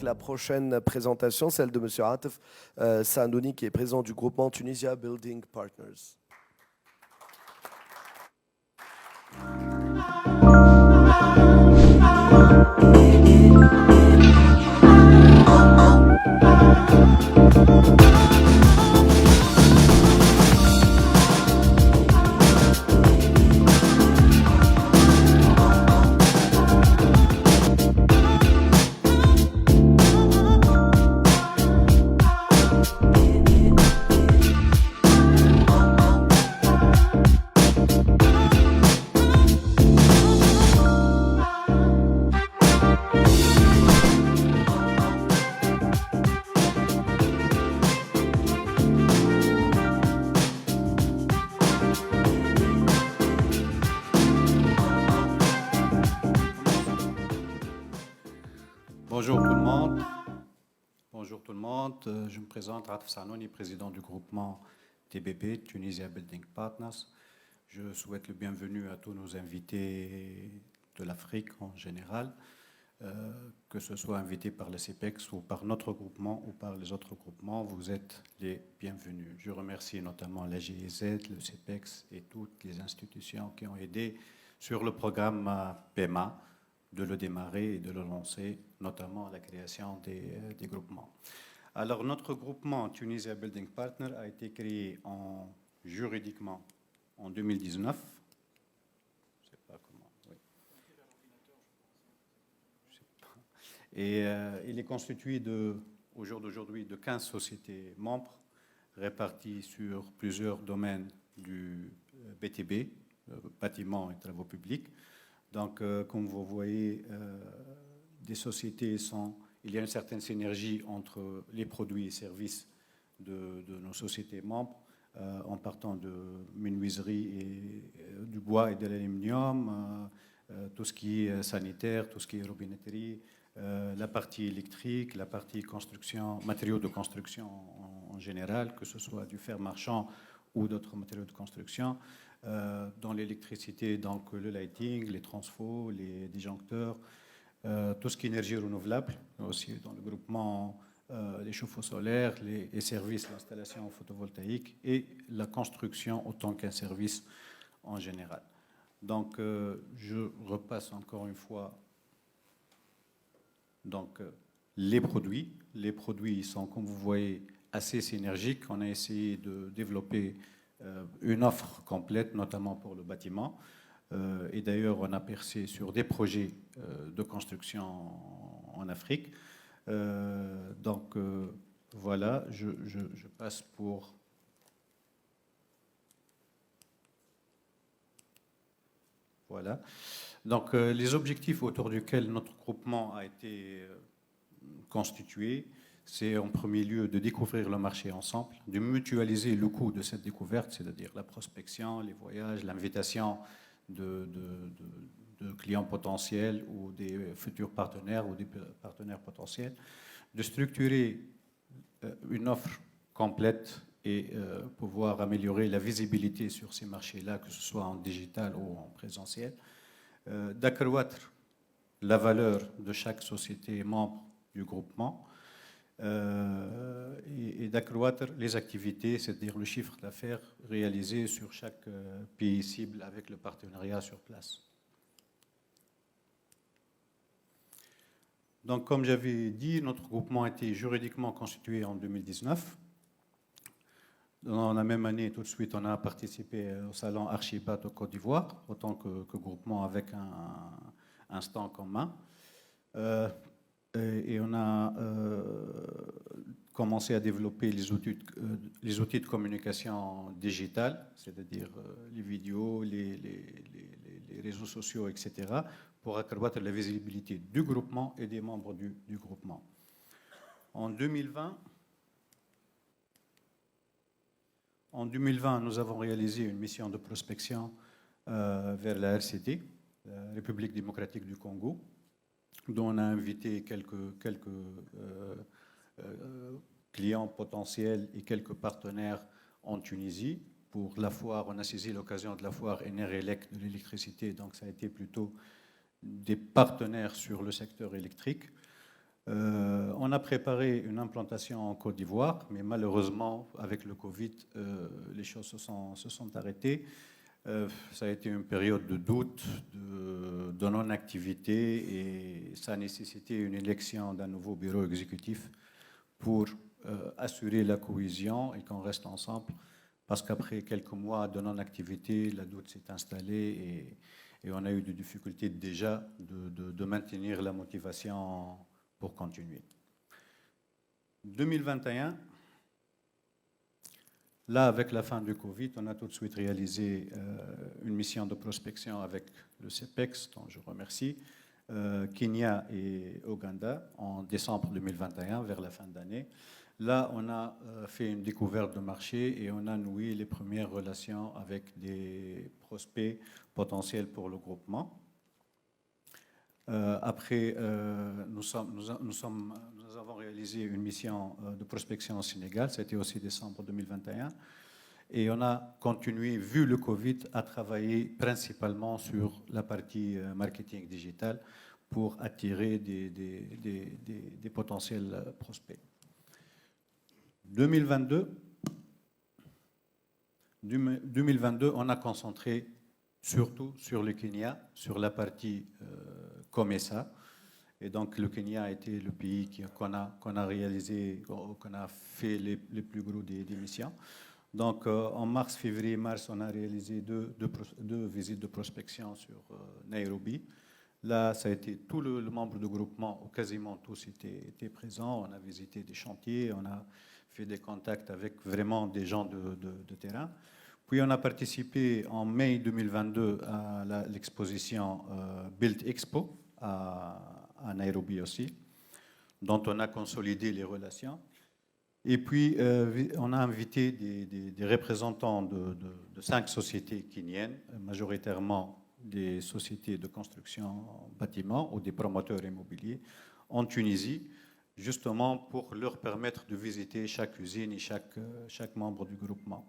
avec la prochaine présentation, celle de M. Atef Sanouni, qui est président du groupement Tunisia Building Partners. Bonjour tout le monde. Bonjour tout le monde. Je me présente, Atef Sanouni, président du groupement TBP, Tunisia Building Partners. Je souhaite le bienvenu à tous nos invités de l'Afrique en général, que ce soit invités par le CEPEX ou par notre groupement ou par les autres groupements. Vous êtes les bienvenus. Je remercie notamment la GIZ, le CEPEX et toutes les institutions qui ont aidé sur le programme PEMA de le démarrer et de le lancer, notamment à la création des groupements. Alors, notre groupement Tunisia Building Partner a été créé juridiquement en 2019. Je ne sais pas comment. Oui. Je sais pas. Et il est constitué au jour d'aujourd'hui de 15 sociétés membres réparties sur plusieurs domaines du BTB, bâtiments et travaux publics. Donc, comme vous voyez, des sociétés il y a une certaine synergie entre les produits et services de nos sociétés membres, en partant de menuiserie et du bois et de l'aluminium, tout ce qui est sanitaire, tout ce qui est robinetterie, la partie électrique, la partie construction, matériaux de construction en général, que ce soit du fer marchand ou d'autres matériaux de construction. Dans l'électricité, donc le lighting, les transfos, les disjoncteurs, tout ce qui est énergie renouvelable, aussi dans le groupement, les chauffe-eau solaires, les services, l'installation photovoltaïque et la construction autant qu'un service en général. Donc, je repasse encore une fois. Donc, les produits. Les produits sont, comme vous voyez, assez synergiques. On a essayé de développer une offre complète, notamment pour le bâtiment. Et d'ailleurs, on a percé sur des projets de construction en Afrique. Donc, voilà, je passe pour... Voilà. Donc, les objectifs autour desquels notre groupement a été constitué, c'est en premier lieu de découvrir le marché ensemble, de mutualiser le coût de cette découverte, c'est-à-dire la prospection, les voyages, l'invitation de clients potentiels ou des futurs partenaires ou des partenaires potentiels, de structurer une offre complète et pouvoir améliorer la visibilité sur ces marchés-là, que ce soit en digital ou en présentiel, d'accroître la valeur de chaque société membre du groupement, et d'accroître les activités, c'est-à-dire le chiffre d'affaires réalisé sur chaque pays cible avec le partenariat sur place. Donc, comme j'avais dit, notre groupement a été juridiquement constitué en 2019. Dans la même année, tout de suite, on a participé au salon Archipat au Côte d'Ivoire, autant que groupement avec un stand commun. Et on a commencé à développer les outils de communication digitale, c'est-à-dire les vidéos, les réseaux sociaux, etc., pour accroître la visibilité du groupement et des membres du groupement. En 2020, nous avons réalisé une mission de prospection vers la RCD, la République démocratique du Congo, dont on a invité quelques clients potentiels et quelques partenaires en Tunisie. Pour la foire, on a saisi l'occasion de la foire Enerelec de l'électricité, donc ça a été plutôt des partenaires sur le secteur électrique. On a préparé une implantation en Côte d'Ivoire, mais malheureusement, avec le Covid, les choses se sont arrêtées. Ça a été une période de doute, de non-activité, et ça a nécessité une élection d'un nouveau bureau exécutif pour assurer la cohésion et qu'on reste ensemble, parce qu'après quelques mois de non-activité, la doute s'est installée et on a eu des difficultés déjà de maintenir la motivation pour continuer. 2021, là, avec la fin du Covid, on a tout de suite réalisé une mission de prospection avec le CEPEX, dont je remercie, Kenya et Ouganda, en décembre 2021, vers la fin d'année. Là, on a fait une découverte de marché et on a noué les premières relations avec des prospects potentiels pour le groupement. Après, nous avons réalisé une mission de prospection au Sénégal, c'était aussi décembre 2021. Et on a continué, vu le Covid, à travailler principalement sur la partie marketing digital pour attirer des potentiels prospects. 2022, on a concentré surtout sur le Kenya, sur la partie COMESA. Et donc le Kenya a été le pays qu'on a réalisé, qu'on a fait les plus gros des missions. Donc en mars, février, mars, on a réalisé deux visites de prospection sur Nairobi. Là, ça a été tout le membre du groupement, ou quasiment tous étaient présents. On a visité des chantiers, on a fait des contacts avec vraiment des gens de terrain. Puis on a participé en mai 2022 à l'exposition Build Expo à Nairobi aussi, dont on a consolidé les relations. Et puis on a invité des représentants de 5 sociétés kenyennes, majoritairement des sociétés de construction bâtiment ou des promoteurs immobiliers en Tunisie, justement pour leur permettre de visiter chaque usine et chaque membre du groupement.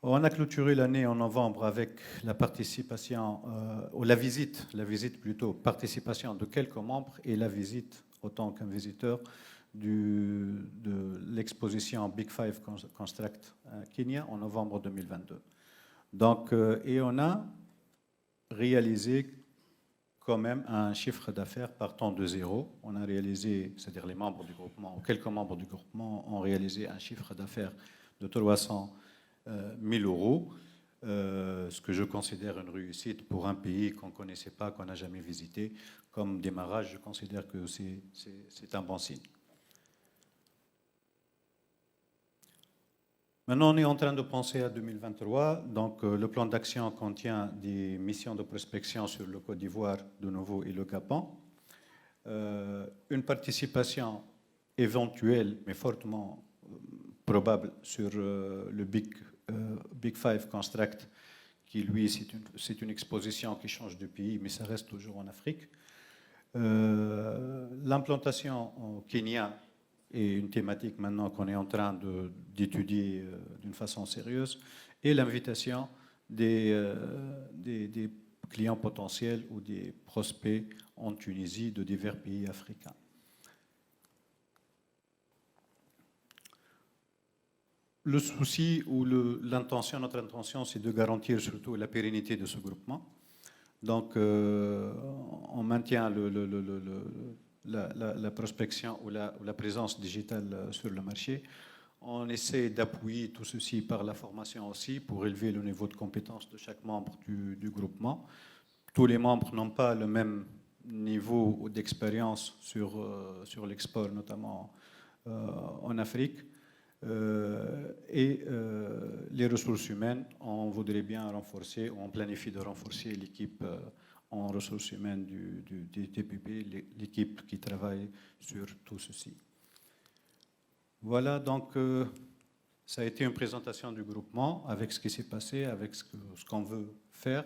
On a clôturé l'année en novembre avec la participation, ou la visite plutôt, participation de quelques membres et la visite, autant qu'un visiteur, de l'exposition Big Five Construct Kenya en novembre 2022. Donc, et on a réalisé quand même un chiffre d'affaires partant de zéro. On a réalisé, c'est-à-dire les membres du groupement, quelques membres du groupement ont réalisé un chiffre d'affaires de 300 000 euros, ce que je considère une réussite pour un pays qu'on ne connaissait pas, qu'on n'a jamais visité. Comme démarrage, je considère que c'est un bon signe. Maintenant, on est en train de penser à 2023. Donc, le plan d'action contient des missions de prospection sur le Côte d'Ivoire, de nouveau, et le Gabon. Une participation éventuelle, mais fortement probable, sur le Big Five Construct, qui, lui, c'est une exposition qui change de pays, mais ça reste toujours en Afrique. L'implantation au Kenya est une thématique maintenant qu'on est en train d'étudier d'une façon sérieuse, et l'invitation des clients potentiels ou des prospects en Tunisie de divers pays africains. Le souci ou notre intention, c'est de garantir surtout la pérennité de ce groupement. Donc, on maintient la prospection ou la présence digitale sur le marché. On essaie d'appuyer tout ceci par la formation aussi pour élever le niveau de compétence de chaque membre du groupement. Tous les membres n'ont pas le même niveau d'expérience sur l'export, notamment en Afrique. Et les ressources humaines, on voudrait bien renforcer, on planifie de renforcer l'équipe en ressources humaines du TPP, l'équipe qui travaille sur tout ceci. Voilà, donc ça a été une présentation du groupement avec ce qui s'est passé, avec ce qu'on veut faire.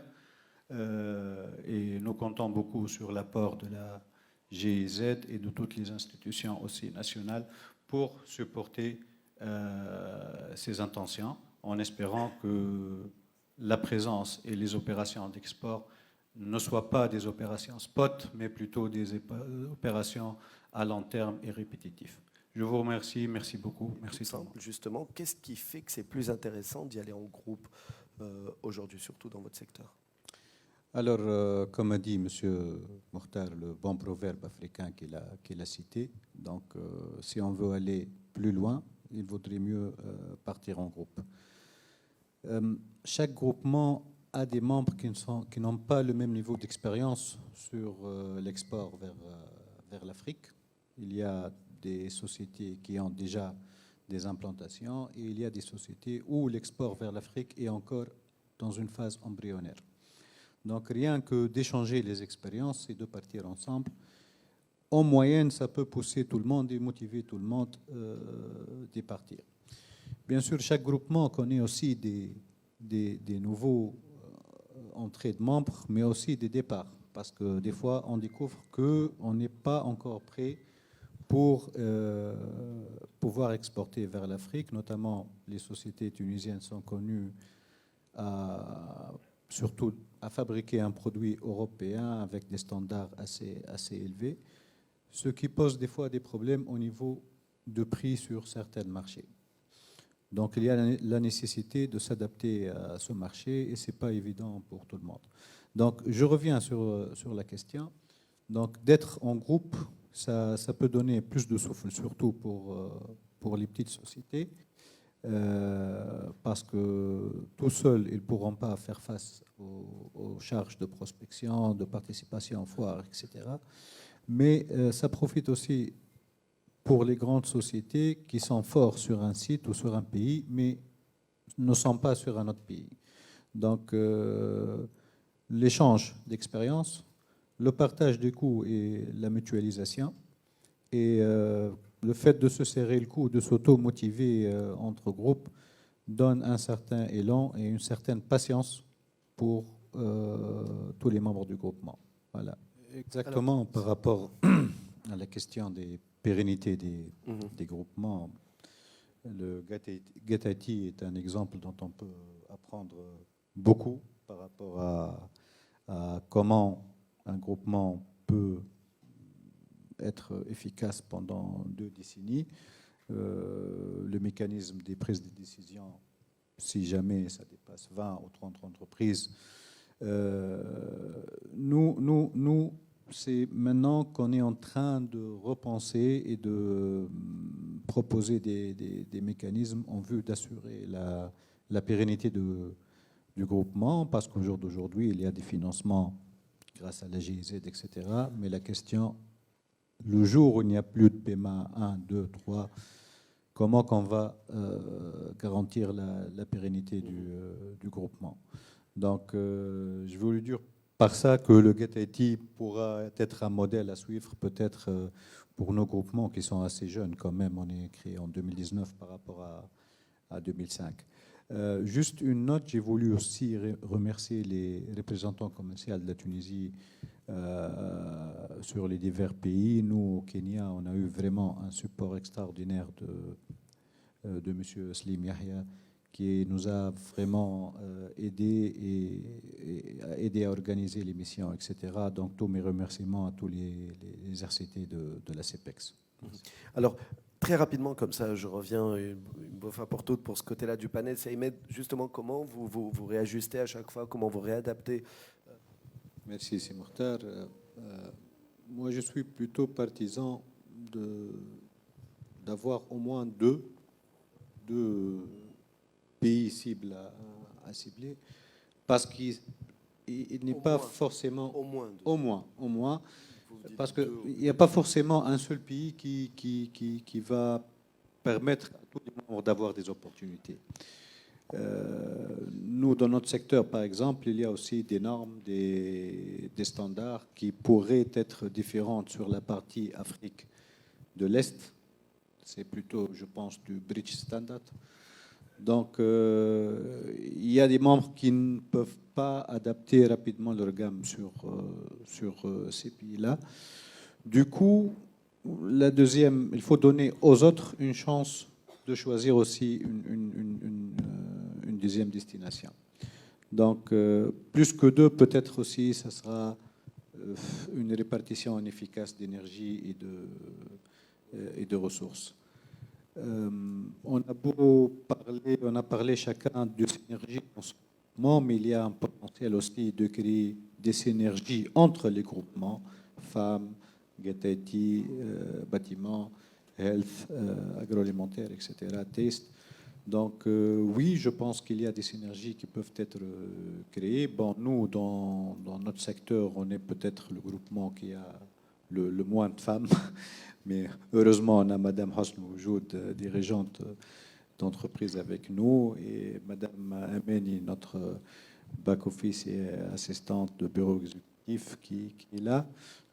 Et nous comptons beaucoup sur l'apport de la GIZ et de toutes les institutions aussi nationales pour supporter ces intentions, en espérant que la présence et les opérations d'export ne soient pas des opérations spot, mais plutôt des opérations à long terme et répétitif. Je vous remercie, merci beaucoup. Merci tout le monde. Justement, qu'est-ce qui fait que c'est plus intéressant d'y aller en groupe aujourd'hui, surtout dans votre secteur? Alors, comme a dit M. Mokhtar, le bon proverbe africain qu'il a cité, donc si on veut aller plus loin, il vaudrait mieux partir en groupe. Chaque groupement a des membres qui n'ont pas le même niveau d'expérience sur l'export vers l'Afrique. Il y a des sociétés qui ont déjà des implantations et il y a des sociétés où l'export vers l'Afrique est encore dans une phase embryonnaire. Donc rien que d'échanger les expériences et de partir ensemble, en moyenne, ça peut pousser tout le monde et motiver tout le monde d'y partir. Bien sûr, chaque groupement connaît aussi des nouveaux entrées de membres, mais aussi des départs, parce que des fois, on découvre qu'on n'est pas encore prêt pour pouvoir exporter vers l'Afrique. Notamment, les sociétés tunisiennes sont connues surtout à fabriquer un produit européen avec des standards assez élevés, ce qui pose des fois des problèmes au niveau de prix sur certains marchés. Donc il y a la nécessité de s'adapter à ce marché et ce n'est pas évident pour tout le monde. Donc je reviens sur la question. Donc d'être en groupe, ça peut donner plus de souffle, surtout pour les petites sociétés. Parce que tout seuls, ils ne pourront pas faire face aux charges de prospection, de participation en foire, etc. Mais ça profite aussi pour les grandes sociétés qui sont forts sur un site ou sur un pays, mais ne sont pas sur un autre pays. Donc, l'échange d'expérience, le partage des coûts et la mutualisation, et le fait de se serrer le cou, de s'auto-motiver entre groupes, donne un certain élan et une certaine patience pour tous les membres du groupement. Voilà. Exactement. Alors, par rapport à la question des pérennités des groupements, le Get IT est un exemple dont on peut apprendre beaucoup par rapport à comment un groupement peut être efficace pendant 2 décennies. Le mécanisme des prises de décision, si jamais ça dépasse 20 ou 30 entreprises, nous c'est maintenant qu'on est en train de repenser et de proposer des mécanismes en vue d'assurer la pérennité du groupement, parce qu'au jour d'aujourd'hui, il y a des financements grâce à la GIZ, etc. Mais la question, le jour où il n'y a plus de PMA 1, 2, 3, comment qu'on va garantir la pérennité du groupement? Donc, je voulais dire par ça que le Get IT pourra être un modèle à suivre peut-être pour nos groupements qui sont assez jeunes quand même. On est créé en 2019 par rapport à 2005. Juste une note, j'ai voulu aussi remercier les représentants commerciaux de la Tunisie sur les divers pays. Nous, au Kenya, on a eu vraiment un support extraordinaire de M. Slim Yahya, qui nous a vraiment aidé à organiser l'émission, etc. Donc, tous mes remerciements à tous les RCT de la CEPEX. Alors, très rapidement, comme ça, je reviens une bonne fois pour toutes pour ce côté-là du panel. Saïmed, justement, comment vous réajustez à chaque fois, comment vous réadaptez? Merci, c'est Mokhtar. Moi, je suis plutôt partisan d'avoir au moins deux pays cibles à cibler, parce qu'il n'est pas forcément... Au moins. Parce qu'il n'y a pas forcément un seul pays qui va permettre à tous les membres d'avoir des opportunités. Nous, dans notre secteur, par exemple, il y a aussi des normes, des standards qui pourraient être différentes sur la partie Afrique de l'Est. C'est plutôt, je pense, du British Standard. Donc, il y a des membres qui ne peuvent pas adapter rapidement leur gamme sur ces pays-là. Du coup, la deuxième, il faut donner aux autres une chance de choisir aussi une deuxième destination. Donc, plus que deux, peut-être aussi, ça sera une répartition efficace d'énergie et de ressources. On a parlé chacun de synergie en ce moment, mais il y a un potentiel aussi de créer des synergies entre les groupements, femmes, GTIT, bâtiments, health, agroalimentaire, etc., taste. Donc oui, je pense qu'il y a des synergies qui peuvent être créées. Bon, nous, dans notre secteur, on est peut-être le groupement qui a le moins de femmes, mais heureusement, on a Madame Hosn Moujoud, dirigeante d'entreprise avec nous, et Madame Ameni, notre back-office et assistante de bureau exécutif qui est là.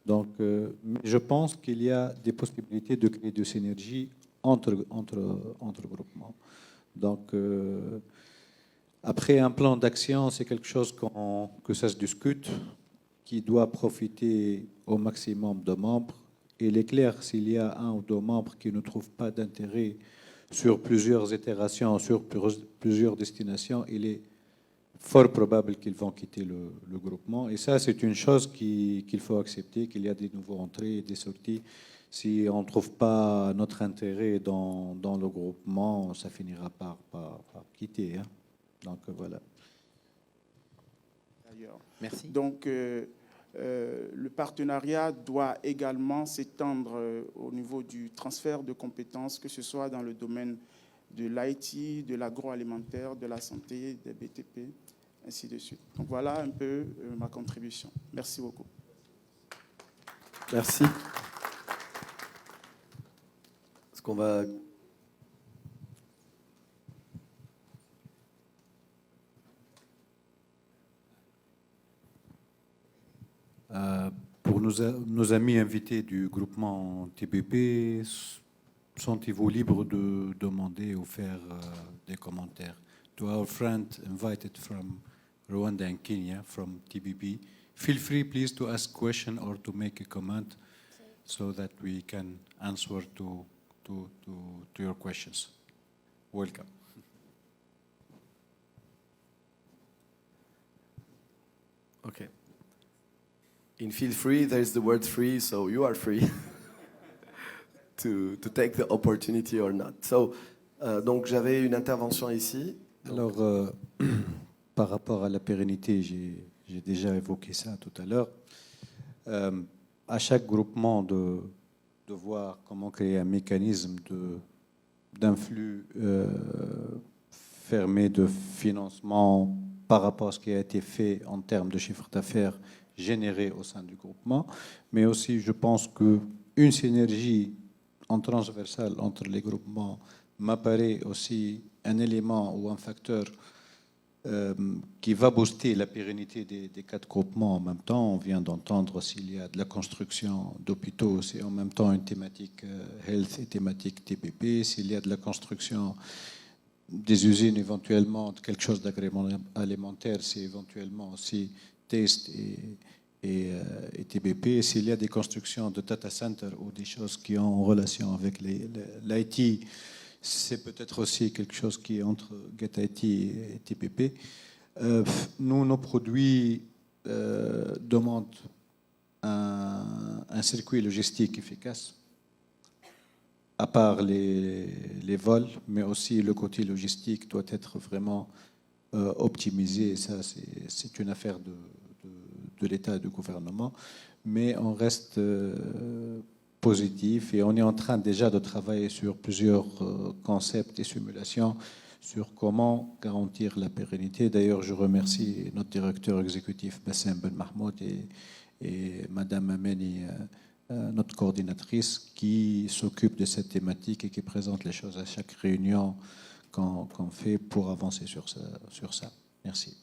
Donc, je pense qu'il y a des possibilités de créer des synergies entre groupements. Donc, après un plan d'action, c'est quelque chose que ça se discute, qui doit profiter au maximum de membres. Et il est clair, s'il y a un ou deux membres qui ne trouvent pas d'intérêt sur plusieurs itérations, sur plusieurs destinations, il est fort probable qu'ils vont quitter le groupement. Et ça, c'est une chose qu'il faut accepter, qu'il y a des nouveaux entrées et des sorties. Si on ne trouve pas notre intérêt dans le groupement, ça finira par quitter. Hein. Donc, voilà. Merci. Donc, le partenariat doit également s'étendre au niveau du transfert de compétences, que ce soit dans le domaine de l'IT, de l'agroalimentaire, de la santé, des BTP, ainsi de suite. Donc, voilà un peu ma contribution. Merci beaucoup. Merci. Est-ce qu'on va... Pour nos amis invités du groupement TBP, sentez-vous libre de demander ou faire des commentaires. To our friend invited from Rwanda and Kenya, from TBP, feel free please to ask question or to make a comment so that we can answer to your questions. Welcome. Okay. In feel free, there's the word free, so you are free to take the opportunity or not. So, donc j'avais une intervention ici. Alors, par rapport à la pérennité, j'ai déjà évoqué ça tout à l'heure. À chaque groupement de voir comment créer un mécanisme d'un flux fermé de financement par rapport à ce qui a été fait en termes de chiffre d'affaires généré au sein du groupement, mais aussi je pense qu'une synergie en transversale entre les groupements m'apparaît aussi un élément ou un facteur qui va booster la pérennité des quatre groupements en même temps. On vient d'entendre s'il y a de la construction d'hôpitaux, c'est en même temps une thématique health et thématique TPP. S'il y a de la construction des usines, éventuellement de quelque chose d'agroalimentaire, c'est éventuellement aussi taste et TBP. S'il y a des constructions de data center ou des choses qui ont en relation avec l'IT, c'est peut-être aussi quelque chose qui est entre GetIT et TPP. Nos produits demandent un circuit logistique efficace, à part les vols, mais aussi le côté logistique doit être vraiment optimisé. Et ça, c'est une affaire de l'État et du gouvernement. Mais on reste positif et on est en train déjà de travailler sur plusieurs concepts et simulations sur comment garantir la pérennité. D'ailleurs, je remercie notre directeur exécutif Bassem Ben Mahmoud et Madame Ameni, notre coordinatrice, qui s'occupe de cette thématique et qui présente les choses à chaque réunion qu'on fait pour avancer sur ça. Merci.